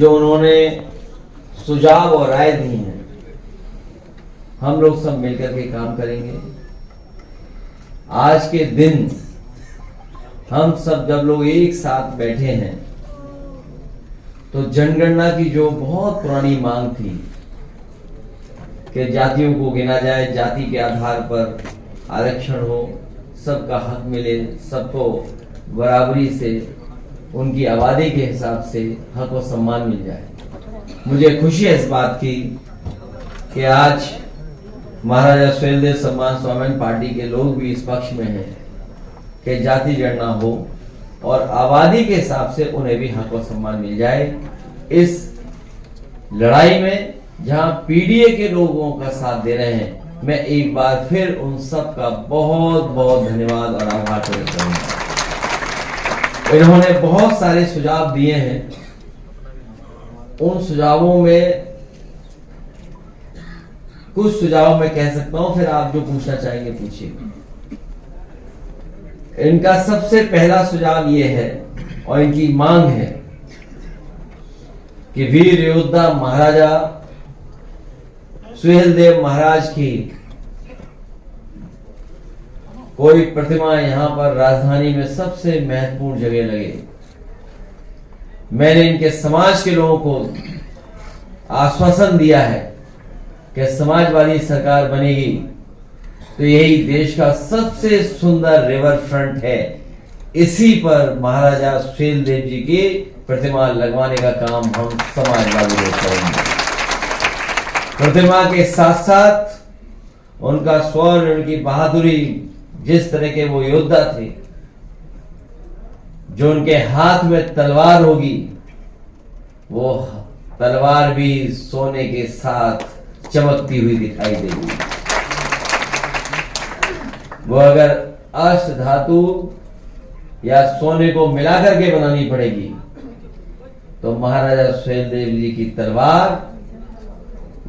जो उन्होंने सुझाव और राय दी हैं, हम लोग सब मिलकर के काम करेंगे। आज के दिन हम सब जब लोग एक साथ बैठे हैं तो जनगणना की जो बहुत पुरानी मांग थी कि जातियों को गिना जाए, जाति के आधार पर आरक्षण हो, सबका हक मिले, सबको बराबरी से उनकी आबादी के हिसाब से हक और सम्मान मिल जाए। मुझे खुशी है इस बात की कि आज महाराजा सुहेलदेव सम्मान स्वाभिमान पार्टी के लोग भी इस पक्ष में हैं कि जाति गणना हो और आबादी के हिसाब से उन्हें भी हक और सम्मान मिल जाए। इस लड़ाई में जहां पीडीए के लोगों का साथ दे रहे हैं, मैं एक बार फिर उन सब का बहुत बहुत धन्यवाद और आभार प्रकट करूंगा। इन्होंने बहुत सारे सुझाव दिए हैं। उन सुझावों में कुछ सुझाव मैं कह सकता हूं, फिर आप जो पूछना चाहेंगे पूछिए। इनका सबसे पहला सुझाव ये है और इनकी मांग है कि वीर योद्धा महाराजा सुहेलदेव महाराज की कोई प्रतिमा यहां पर राजधानी में सबसे महत्वपूर्ण जगह लगे। मैंने इनके समाज के लोगों को आश्वासन दिया है कि समाजवादी सरकार बनेगी तो यही देश का सबसे सुंदर रिवर फ्रंट है, इसी पर महाराजा सुहेलदेव जी की प्रतिमा लगवाने का काम हम समाजवादी लोग करेंगे। प्रतिमा के साथ साथ उनका स्वर्ण, उनकी बहादुरी, जिस तरह के वो योद्धा थे, जो उनके हाथ में तलवार होगी, वो तलवार भी सोने के साथ चमकती हुई दिखाई देगी। वो अगर अष्ट धातु या सोने को मिलाकर के बनानी पड़ेगी तो महाराजा सुहेलदेव जी की तलवार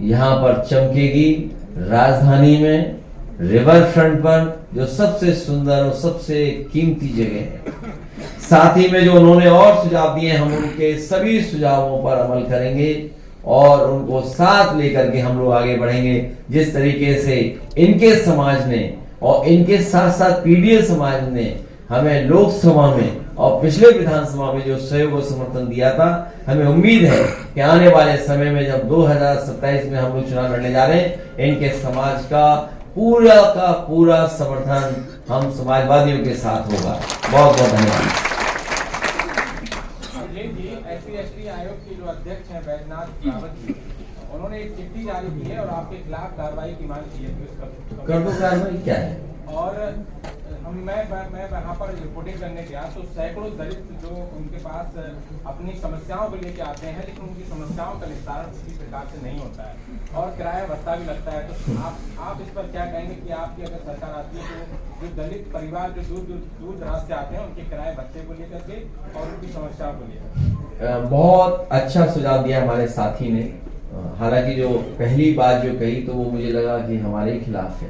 यहां पर चमकेगी, राजधानी में रिवर फ्रंट पर, जो सबसे सुंदर और सबसे कीमती जगह है। साथ ही में जो उन्होंने और सुझाव दिए, हम उनके सभी सुझावों पर अमल करेंगे और उनको साथ लेकर के हम लोग आगे बढ़ेंगे। जिस तरीके से इनके समाज ने और इनके साथ साथ पीडीए समाज ने हमें लोकसभा में और पिछले विधानसभा में जो सहयोग और समर्थन दिया था, हमें उम्मीद है कि आने वाले समय में जब 2027 में हम लोग चुनाव लड़ने जा रहे हैं, इनके समाज का पूरा समर्थन हम समाजवादियों के साथ होगा। बहुत बहुत धन्यवाद। SC/ST आयोग के जो अध्यक्ष हैं बैजनाथ रावत जी, उन्होंने एक चिट्ठी जारी की है और आपके खिलाफ कार्रवाई की मांग की है। कर दो कार्रवाई, क्या है? और मैं वहाँ पर रिपोर्टिंग करने गया तो सैकड़ों दलित जो उनके पास अपनी समस्याओं को लेके आते हैं, लेकिन उनकी समस्याओं का निस्तारण किसी प्रकार से नहीं होता है और किराया भत्ता भी लगता है। तो आप इस पर क्या कहेंगे कि आपकी अगर सरकार आती है तो जो दलित परिवार जो दूर दराज से आते हैं उनके किराए भत्ते को लेकर के और उनकी समस्याओं को लेकर? बहुत अच्छा सुझाव दिया हमारे साथी ने। हालांकि जो पहली बात जो कही तो वो मुझे लगा कि हमारे खिलाफ है।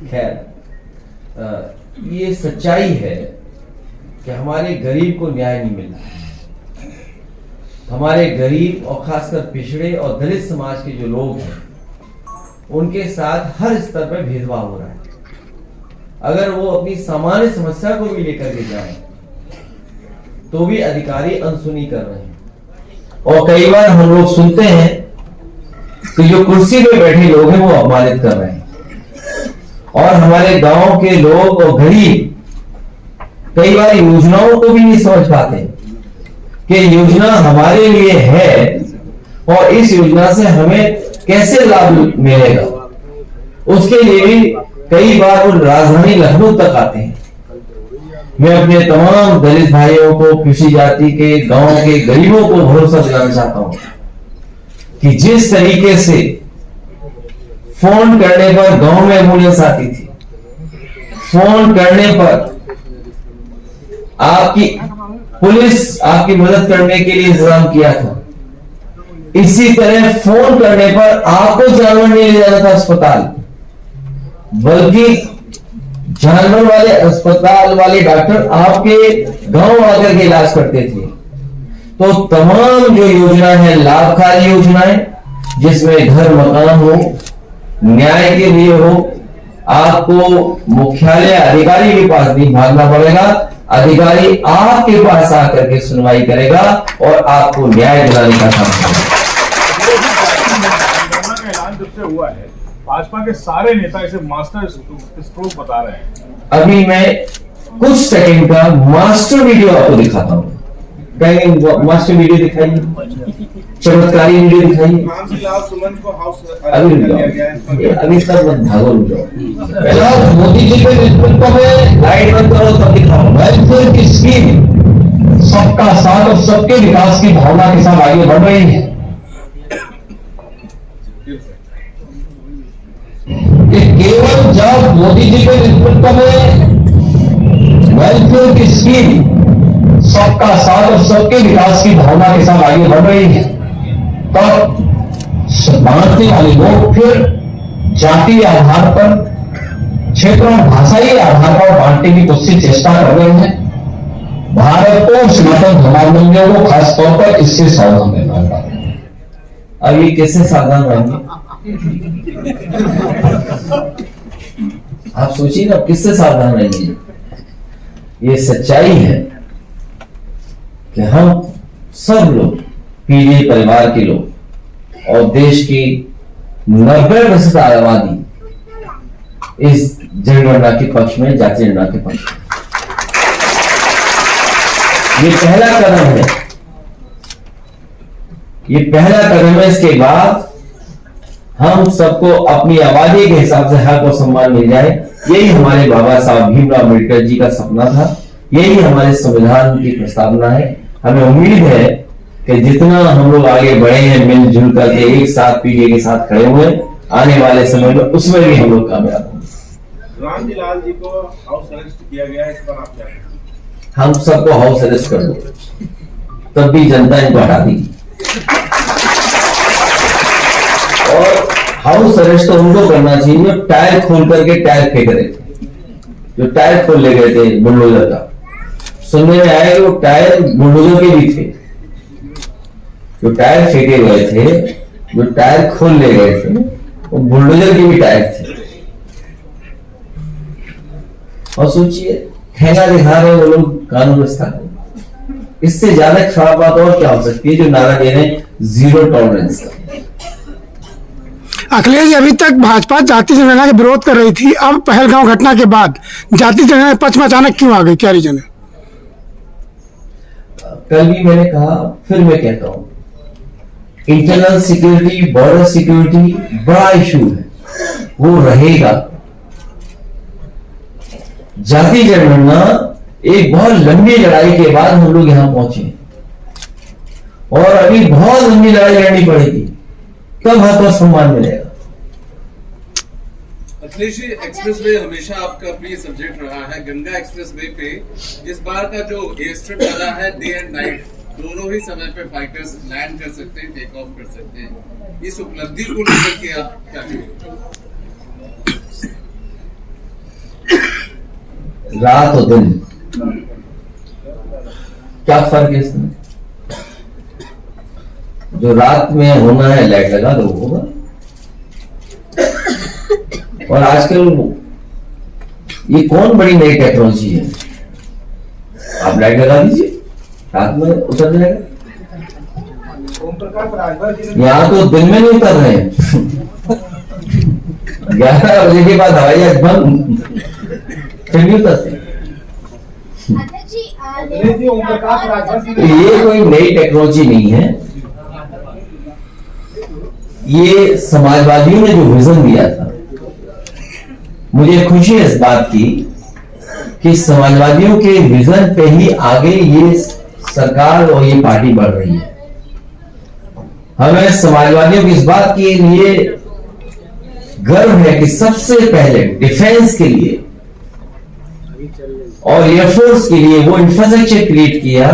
खैर, ये सच्चाई है कि हमारे गरीब को न्याय नहीं मिल रहा है। हमारे गरीब और खासकर पिछड़े और दलित समाज के जो लोग हैं, उनके साथ हर स्तर पर भेदभाव हो रहा है। अगर वो अपनी सामान्य समस्या को भी लेकर के जाएं तो भी अधिकारी अनसुनी कर रहे हैं। और कई बार हम लोग सुनते हैं कि जो कुर्सी पे बैठे लोग हैं वो अपमानित कर रहे हैं और हमारे गांव के लोग और गरीब कई बार योजनाओं को भी नहीं समझ पाते कि योजना हमारे लिए है और इस योजना से हमें कैसे लाभ मिलेगा। उसके लिए भी कई बार वो राजधानी लखनऊ तक आते हैं। मैं अपने तमाम दलित भाइयों को, कृषि जाति के गांव के गरीबों को भरोसा दिलाना चाहता हूं कि जिस तरीके से फोन करने पर गांव में एम्बुलेंस आती थी, फोन करने पर आपकी पुलिस आपकी मदद करने के लिए इंतजाम किया था, इसी तरह फोन करने पर आपको जानवर नहीं ले जाना था अस्पताल, बल्कि जानवर वाले अस्पताल वाले डॉक्टर आपके गांव आकर के इलाज करते थे। तो तमाम जो योजना है लाभकारी योजनाएं, जिसमें घर मकान हो, न्याय के लिए हो, आपको मुख्यालय अधिकारी के पास नहीं भागना पड़ेगा, अधिकारी आपके पास आकर के सुनवाई करेगा और आपको न्याय दिलाने का काम करेगा। ऐलान जब से हुआ है, भाजपा के सारे नेता इसे मास्टर स्ट्रोक बता रहे हैं। अभी मैं कुछ सेकंड का मास्टर वीडियो आपको दिखाता हूं। कहेंगे मास्टर वीडियो दिखाइए, चमत्कारी वीडियो दिखाइए। अभी सब मत भागो, पहला मोदी जी के नेतृत्व में लाइट बंद करो तब दिखाओ। वेलफेयर की स्कीम सबका साथ और सबके विकास की भावना के साथ आगे बढ़ रही है। कि केवल जब मोदी जी के नेतृत्व में वेलफेयर की स्कीम सबका साथ और सबके विकास की भावना के साथ आगे बढ़ रही है, तब बांटने वाले लोग फिर जाति आधार पर, क्षेत्र और भाषाई आधार पर बांटने की कोशिश चेष्टा कर रहे हैं। भारत को, सनातन धर्मावलंबियों को खासतौर पर इससे सावधान रहना है। अब ये कैसे सावधान रहेंगे? आप सोचिए ना, किससे सावधान रहेंगे? ये सच्चाई है कि हम सब लोग, पीढ़ी परिवार के लोग और देश की 90% आबादी इस जनगणना के पक्ष में, जाति जनगणना के पक्ष में। ये पहला कदम है, ये पहला कदम है। इसके बाद हम सबको अपनी आबादी के हिसाब से हक और सम्मान मिल जाए, यही हमारे बाबा साहब भीमराव अम्बेडकर जी का सपना था, यही हमारे संविधान की प्रस्तावना है। हमें उम्मीद है कि जितना हम लोग आगे बढ़े हैं मिलजुल करके, एक साथ पीढ़ी के साथ खड़े हुए, आने वाले समय में उसमें भी हम लोग कामयाब होंगे। रामजीलाल जी को हाउस अरेस्ट किया गया है, इस पर आप क्या कहेंगे? हम सबको हाउस अरेस्ट कर दो, तब भी जनता इनको हटा देगी। और हाउस अरेस्ट तो उनको करना चाहिए जो टायर खोल करके टायर फेंक रहे थे, जो टायर खोल ले गए थे बुलडोजर का। सुनने में आया कि वो टायर बुलडोजर के भी थे, जो टायर फेंके गए थे, जो टायर खोल ले गए थे, वो बुलडोजर के भी टायर थे। और सोचिए, ठेंगा दिखा रहे वो लोग कानून व्यवस्था को। इससे ज्यादा खराब बात और क्या हो सकती है जो नारा दे रहे हैं जीरो टॉलरेंस का। अखिलेश जी, अभी तक भाजपा जाति जनगणना का विरोध कर रही थी, अब पहलगांव घटना के बाद जाति जनगणना पक्ष में अचानक क्यों आ गई, क्या रीजन है? कल भी मैंने कहा, फिर मैं कहता हूं, इंटरनल सिक्योरिटी, बॉर्डर सिक्योरिटी बड़ा इशू है, वो रहेगा। जाति जनगणना एक बहुत लंबी लड़ाई के बाद हम लोग यहां पहुंचे और अभी बहुत लंबी लड़ाई लड़नी पड़ेगी, कब हक और सम्मान मिलेगा। अखिलेश जी, एक्सप्रेसवे हमेशा आपका प्रिय सब्जेक्ट रहा है। गंगा एक्सप्रेसवे पे इस बार का जो एयर स्ट्रिप लगा है, डे एंड नाइट दोनों ही समय पे फाइटर्स लैंड कर सकते हैं, टेक ऑफ कर सकते हैं। इस उपलब्धि को लेकर के आप क्या कहेंगे? रात और दिन क्या फर्क है इसमें? जो रात में होना है लाइट लगा दो, होगा। और आजकल ये कौन बड़ी नई टेक्नोलॉजी है, आप लाइट लगा दीजिए, रात में उतर जाएगा। यहाँ तो दिन में नहीं उतर रहे हैं 11 बजे के बाद हवाई जहाज बंद, फिर नहीं उतरते। ये कोई नई टेक्नोलॉजी नहीं है, ये समाजवादियों ने जो विजन दिया था। मुझे खुशी है इस बात की कि समाजवादियों के विजन पे ही आगे ये सरकार और ये पार्टी बढ़ रही है। हमें समाजवादियों की इस बात के लिए गर्व है कि सबसे पहले डिफेंस के लिए और एयरफोर्स के लिए वो इंफ्रास्ट्रक्चर क्रिएट किया।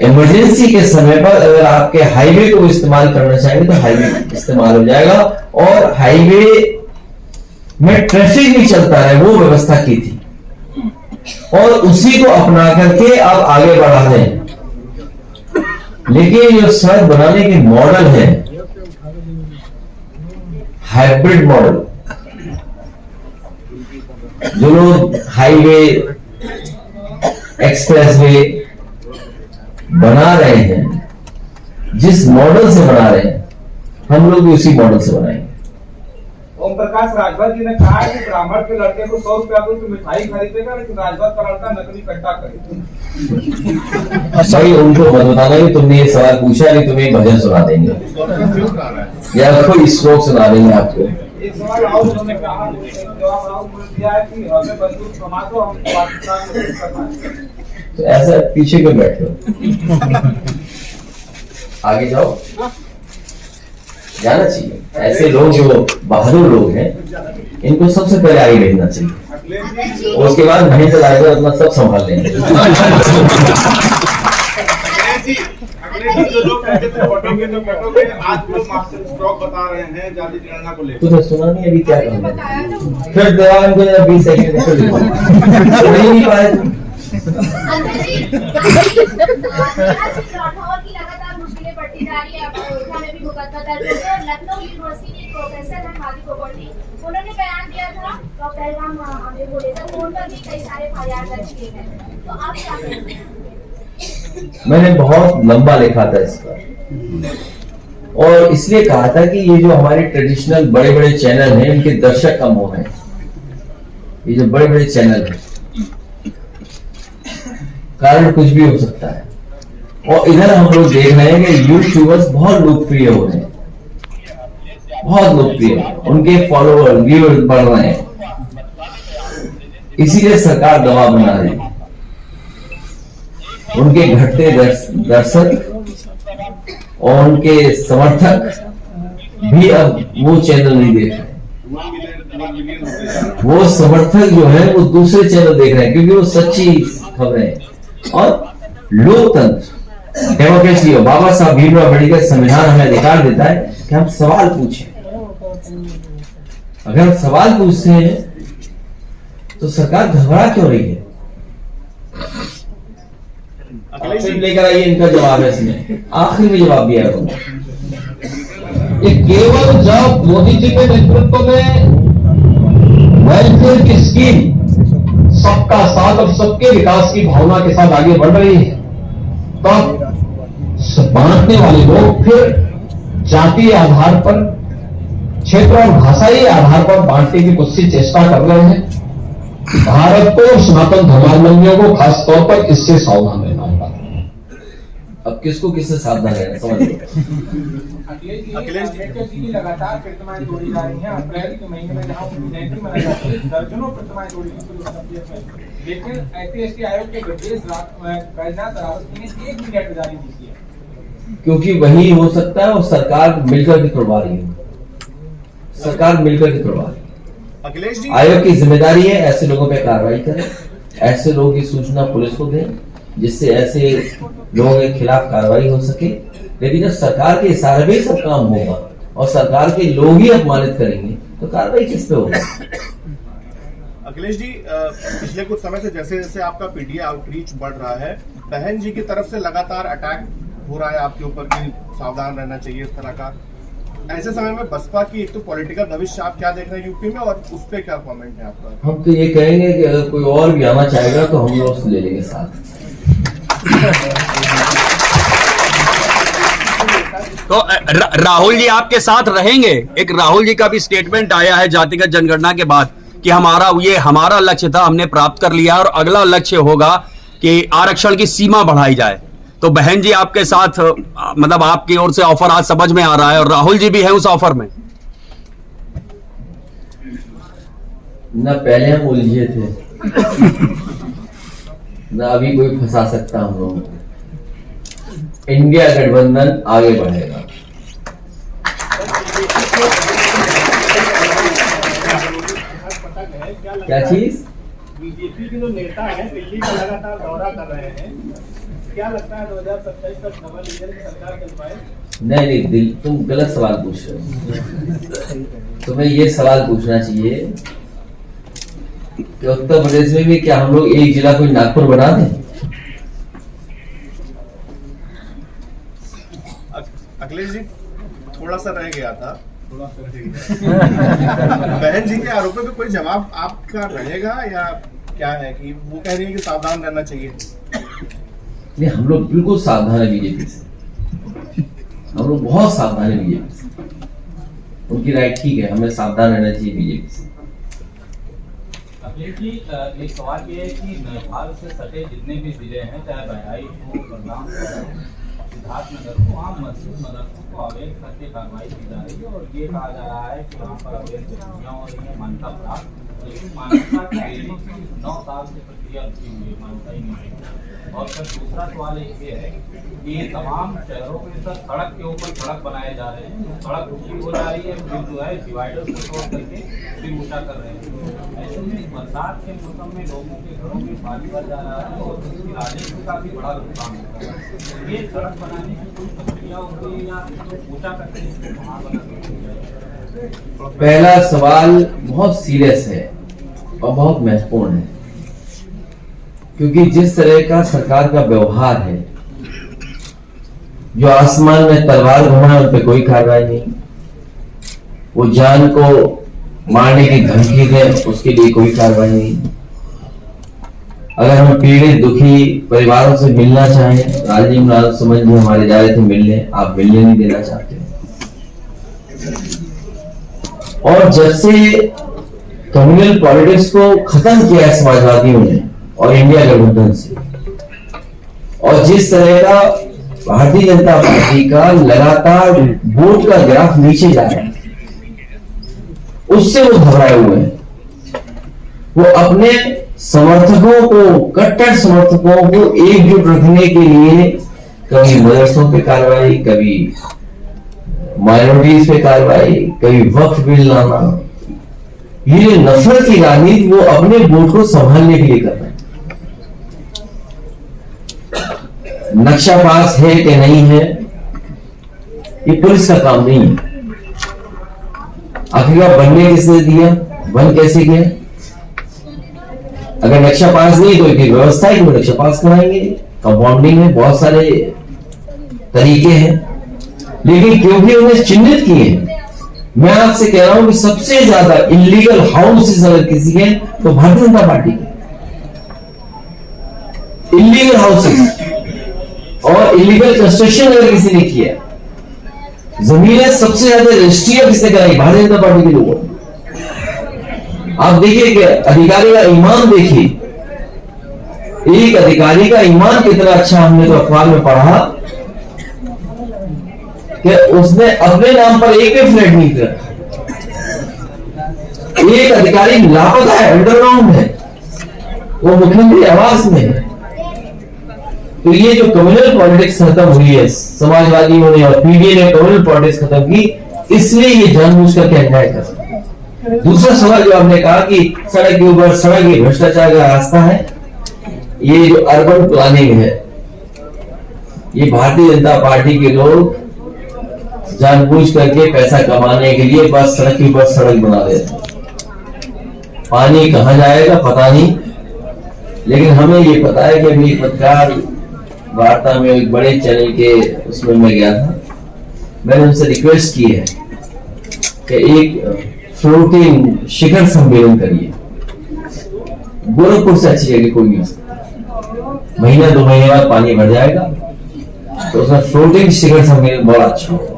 इमरजेंसी के समय पर अगर आपके हाईवे को इस्तेमाल करना चाहेंगे तो हाईवे इस्तेमाल हो जाएगा, और हाईवे में ट्रैफिक भी चलता है, वो व्यवस्था की थी और उसी को अपना करके अब आगे बढ़ा रहे हैं। लेकिन जो सड़क बनाने के मॉडल है, हाइब्रिड मॉडल, जो लोग हाईवे एक्सप्रेसवे बना रहे हैं, जिस मॉडल से बना रहे हैं, हम लोग भी उसी मॉडल से बनाएंगे। ओम प्रकाश राजभर जी ने कहा है कि ब्राह्मण के लड़के को 100 रुपया दो तो मिठाई खरीदेगा, लेकिन राजभर का लड़का नकली कट्टा खरीदेगा। भाई उनको मत बताना कि तुमने ये सवाल पूछा, नहीं तुम्हें एक भजन सुना देंगे या कोई श्लोक सुना देंगे आपको। एक सवाल और उन्होंने कहा, जवाब और दिया है कि हमें बंदूक थमा दो, हम पाकिस्तान को नहीं करना है। तो ऐसा पीछे क्यों बैठे हो? आगे जाओ, जाना चाहिए। ऐसे लोग जो बहादुर लोग हैं, इनको सबसे पहले आगे भेजना चाहिए, और उसके बाद महेंद्र लाएगा अपना सब संभाल लेंगे। जो लोग कहते थे बटोगे तो कटोगे, आज लोग मास्टर स्ट्रोक बता रहे हैं जाति जनगणना को लेकर। तुझे सुना नहीं अभी क्या कहना? फिर देवान को 20 सेकंड नहीं पाए। लगातार मुश्किलें बढ़ती जा रही है। अयोध्या में भी मुकदमा दर्ज है और लखनऊ यूनिवर्सिटी के एक प्रोफेसर है खादी कोपर्टी, उन्होंने बयान दिया था पहलगाम हमले को लेकर, उन पर भी कई सारे FIR दर्ज किए गए। तो आप क्या कहेंगे? मैंने बहुत लंबा लिखा था इस पर, और इसलिए कहा था कि ये जो हमारे ट्रेडिशनल बड़े बड़े चैनल हैं, इनके दर्शक कम हो रहे हैं। ये जो बड़े बड़े चैनल हैं, कारण कुछ भी हो सकता है। और इधर हम लोग देख रहे हैं कि यूट्यूबर्स बहुत लोकप्रिय हो रहे हैं, बहुत लोकप्रिय, उनके फॉलोअर व्यूअर्स बढ़ रहे हैं, इसीलिए सरकार दबाव बना रही है। उनके घटते दर्शक और उनके समर्थक भी अब वो चैनल नहीं देख रहे। वो समर्थक जो है वो दूसरे चैनल देख रहे हैं, क्योंकि वो सच्ची खबरें और लोकतंत्र, डेमोक्रेसी, और बाबा साहब भीमराव अम्बेडकर संविधान हमें अधिकार देता है कि हम सवाल पूछें। अगर हम सवाल पूछते हैं तो सरकार घबरा क्यों रही है? लेकर आइए, इनका जवाब है, इसमें आखिरी में जवाब दिया है। ये केवल जब मोदी जी के नेतृत्व में वेलफेयर की स्कीम सबका साथ और सबके विकास की भावना के साथ आगे बढ़ रही है, तब बांटने वाले लोग फिर जातीय आधार पर, क्षेत्र और भाषाई आधार पर बांटने की कुछ सी चेष्टा कर रहे हैं। भारत को, सनातन धर्मावलंबियों को खास तौर पर इससे सावधान रहना होगा। अब किसको किससे सावधान रहना, समझ लो। अखिलेश जी की लगातार प्रतिमाएं तोड़ी जा रही हैं। अप्रैल के महीने में जहां उनकी जयंती मनाई जाती है, दर्जनों प्रतिमाएं तोड़ी गई, लेकिन SC/ST आयोग के ब्रजेश बैजनाथ रावत ने 1 भी लेटर जारी नहीं किया। क्योंकि वही हो सकता है, और सरकार मिलकर के तोड़वा रही है, सरकार मिलकर के तोड़वा रही है। अखिलेश जी, आयोग की जिम्मेदारी है ऐसे लोगों पे कार्रवाई करें, ऐसे लोगों की सूचना पुलिस को दें, जिससे ऐसे लोगों के खिलाफ कार्रवाई हो सके। लेकिन जब सरकार के इशारे में सब काम होगा और सरकार के लोग ही अपमानित करेंगे, तो कार्रवाई किस पे होगी? अखिलेश जी, पिछले कुछ समय से जैसे जैसे आपका PTA आउटरीच बढ़ रहा है, बहन जी की तरफ से लगातार अटैक हो रहा है आपके ऊपर कि सावधान रहना चाहिए इस तरह का। ऐसे समय में बसपा की एक तो पॉलिटिकल भविष्य आप क्या देख रहे हैं यूपी में, और उस पर क्या कमेंट है आपका? हम तो ये कहेंगे कि अगर कोई और भी आना चाहेगा तो हम लोग उसको ले लेंगे साथ। तो राहुल जी आपके साथ रहेंगे? एक राहुल जी का भी स्टेटमेंट आया है जातिगत जनगणना के बाद कि हमारा लक्ष्य था, हमने प्राप्त कर लिया, और अगला लक्ष्य होगा कि आरक्षण की सीमा बढ़ाई जाए। तो बहन जी आपके साथ, मतलब आपकी ओर से ऑफर आज समझ में आ रहा है, और राहुल जी भी हैं उस ऑफर में। न पहले हम उलझे थे, न अभी कोई फंसा सकता हम लोगों को। इंडिया गठबंधन आगे बढ़ेगा। क्या चीज? बीजेपी के जो नेता है दिल्ली का लगातार दौरा कर रहे हैं, क्या लगता है 2027 तक डबल इंजन की सरकार चल पाए? नहीं, तुम गलत सवाल पूछ रहे हो। तुम्हें ये सवाल पूछना चाहिए कि उत्तर प्रदेश में भी क्या हम लोग एक जिला कोई नागपुर बना दें? अखिलेश जी थोड़ा सा रह गया था बहन जी के आरोपों पे कोई जवाब आपका रहेगा या क्या है कि वो कह रही है कि सावधान रहना चाहिए? नहीं, हम लोग बिल्कुल सावधान है बीजेपी से, हम लोग बहुत सावधान है बीजेपी से। उनकी राय ठीक है, हमें सावधान रहना चाहिए बीजेपी से। अखिलेश जी, एक सवाल ये है कि नेपाल से सटे जितने भी जिले हैं, चाहे बहराइच हो, बलरामपुर, सिद्धार्थनगर को, वहाँ मस्जिद मदरसों को अवैध करके कार्रवाई की जा रही है और ये कहा जा रहा है कि वहाँ पर अवैध गतिविधियाँ हो रही है, मान्यता प्राप्त, लेकिन मान्यता के 9 साल से प्रक्रिया रुकी हुई है, मान्यता ही नहीं है। और फिर दूसरा सवाल एक ये है कि ये तमाम शहरों में सर सड़क के ऊपर सड़क बनाए जा रहे हैं, सड़क ऊंची हो जा रही है, फिर जो है डिवाइडर को तोड़ करके फिर ऊंचा कर रहे हैं। ऐसे में बरसात के मौसम में लोगों के घरों में पानी भर जा रहा है और उसकी राजस्व का भी बड़ा नुकसान होता है। ये सड़क बनाने की कोई प्रक्रिया होती है या ऊंचा करके वहाँ बना? पहला सवाल बहुत सीरियस है और बहुत महत्वपूर्ण है, क्योंकि जिस तरह का सरकार का व्यवहार है, जो आसमान में तलवार घुमाए उन पर कोई कार्रवाई नहीं, वो जान को मारने की धमकी दे उसके लिए कोई कार्रवाई नहीं। अगर हम पीड़ित दुखी परिवारों से मिलना चाहें, राजीव लाल सुमन जी हमारे जा रहे थे मिलने, आप मिलने नहीं देना चाहते। और जब से कम्युनल पॉलिटिक्स को खत्म किया है समाजवादियों ने और इंडिया गठबंधन से, और जिस तरह का भारतीय जनता पार्टी का लगातार वोट का ग्राफ नीचे जा रहा है, उससे वो घबराए हुए हैं। वो अपने समर्थकों को, कट्टर समर्थकों को एकजुट रखने के लिए कभी मदरसों पे कार्रवाई, कभी माइनॉरिटीज पे कार्रवाई, कभी वक्फ बिल लाना, ये नफरत की राजनीति वो अपने वोट को संभालने के लिए कर रहे हैं। नक्शा पास है कि नहीं है, ये पुलिस का काम नहीं है। आखिरकार बनने किसने दिया, बन कैसे गया? अगर नक्शा पास नहीं तो एक व्यवस्था है कि वो नक्शा पास कराएंगे, कंपाउंडिंग है, बहुत सारे तरीके हैं, लेकिन क्योंकि उन्हें चिन्हित किए हैं। मैं आपसे कह रहा हूं कि सबसे ज्यादा इलीगल हाउसेस अगर किसी के तो भारतीय जनता पार्टी के इलीगल हाउसेस और इलीगल कंस्ट्रक्शन अगर किसी ने किया, जमीनें सबसे ज्यादा रजिस्ट्रियां किसने कराई, भारतीय जनता पार्टी के लोगों। आप देखिए कि अधिकारी का ईमान देखिए, एक अधिकारी का ईमान कितना अच्छा, हमने तो अखबार में पढ़ा कि उसने अपने नाम पर एक भी फ्लैट नहीं किया। एक अधिकारी लापता है, अंडरग्राउंड है, वो मुख्यमंत्री आवास में है। तो ये जो कम्युनल पॉलिटिक्स खत्म हुई है, समाजवादियों ने और पीडीए ने कम्युनल पॉलिटिक्स खत्म की, इसलिए ये जानबूझकर क्या अन्याय कर सकते हैं। दूसरा सवाल जो आपने कहा कि सड़क के ऊपर सड़क ये भ्रष्टाचार का रास्ता है, ये जो अर्बन प्लानिंग है, ये भारतीय जनता पार्टी के लोग जानबूझ करके पैसा कमाने के लिए बस सड़क के ऊपर सड़क बना देते हैं। पानी कहां जाएगा पता नहीं, लेकिन हमें ये पता है कि अभी पत्रकार वार्ता में एक बड़े चैनल के उसमें मैं गया था, मैंने उनसे रिक्वेस्ट की है कि एक फ्लोटिंग शिखर सम्मेलन करिए। गोरखपुर से अच्छी जगह कोई नहीं हो सकती, महीना 2 महीने बाद पानी भर जाएगा, तो उसमें फ्लोटिंग शिखर सम्मेलन बड़ा अच्छा हो।